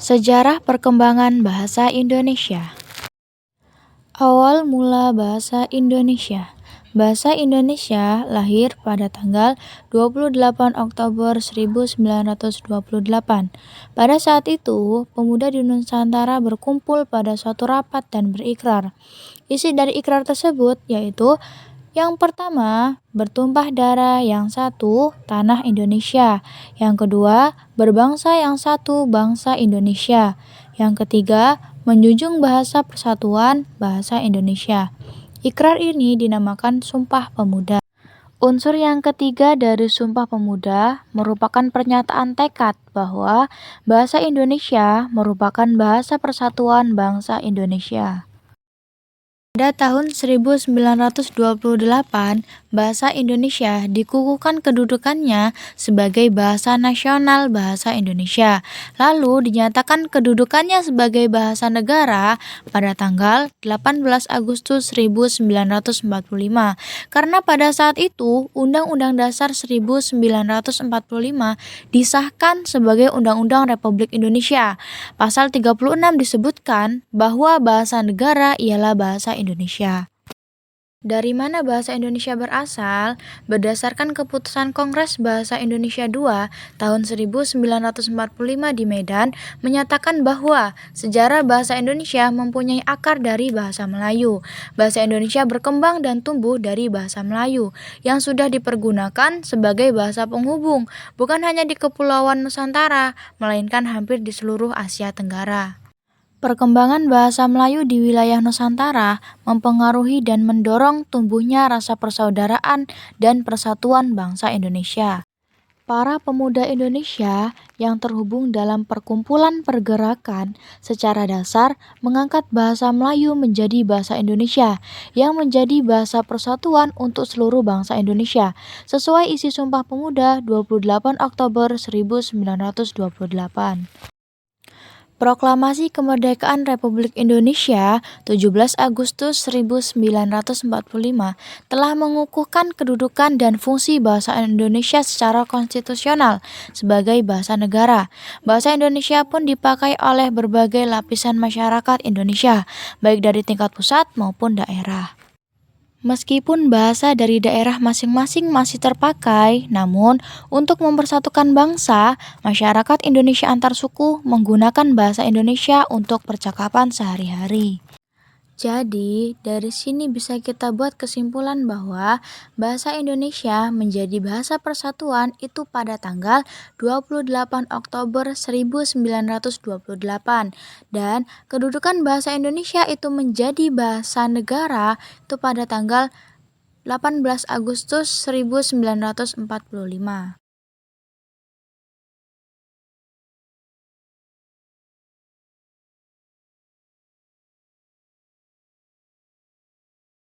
Sejarah perkembangan bahasa Indonesia. Awal mula bahasa Indonesia. Bahasa Indonesia lahir pada tanggal 28 Oktober 1928. Pada saat itu, pemuda di Nusantara berkumpul pada suatu rapat dan berikrar. Isi dari ikrar tersebut yaitu yang pertama, bertumpah darah, yang satu, tanah Indonesia. Yang kedua, berbangsa, yang satu, bangsa Indonesia. Yang ketiga, menjunjung bahasa persatuan bahasa Indonesia. Ikrar ini dinamakan Sumpah Pemuda. Unsur yang ketiga dari Sumpah Pemuda merupakan pernyataan tekad bahwa bahasa Indonesia merupakan bahasa persatuan bangsa Indonesia. Pada tahun 1928, bahasa Indonesia dikukuhkan kedudukannya sebagai bahasa nasional bahasa Indonesia. Lalu dinyatakan kedudukannya sebagai bahasa negara pada tanggal 18 Agustus 1945. Karena pada saat itu, Undang-Undang Dasar 1945 disahkan sebagai Undang-Undang Republik Indonesia. Pasal 36 disebutkan bahwa bahasa negara ialah bahasa Indonesia. Dari mana bahasa Indonesia berasal? Berdasarkan keputusan Kongres Bahasa Indonesia II tahun 1945 di Medan menyatakan bahwa sejarah bahasa Indonesia mempunyai akar dari bahasa Melayu. Bahasa Indonesia berkembang dan tumbuh dari bahasa Melayu yang sudah dipergunakan sebagai bahasa penghubung bukan hanya di Kepulauan Nusantara, melainkan hampir di seluruh Asia Tenggara. Perkembangan bahasa Melayu di wilayah Nusantara mempengaruhi dan mendorong tumbuhnya rasa persaudaraan dan persatuan bangsa Indonesia. Para pemuda Indonesia yang terhubung dalam perkumpulan pergerakan secara dasar mengangkat bahasa Melayu menjadi bahasa Indonesia yang menjadi bahasa persatuan untuk seluruh bangsa Indonesia sesuai isi Sumpah Pemuda 28 Oktober 1928. Proklamasi Kemerdekaan Republik Indonesia 17 Agustus 1945 telah mengukuhkan kedudukan dan fungsi bahasa Indonesia secara konstitusional sebagai bahasa negara. Bahasa Indonesia pun dipakai oleh berbagai lapisan masyarakat Indonesia, baik dari tingkat pusat maupun daerah. Meskipun bahasa dari daerah masing-masing masih terpakai, namun untuk mempersatukan bangsa, masyarakat Indonesia antar suku menggunakan bahasa Indonesia untuk percakapan sehari-hari. Jadi, dari sini bisa kita buat kesimpulan bahwa bahasa Indonesia menjadi bahasa persatuan itu pada tanggal 28 Oktober 1928 dan kedudukan bahasa Indonesia itu menjadi bahasa negara itu pada tanggal 18 Agustus 1945.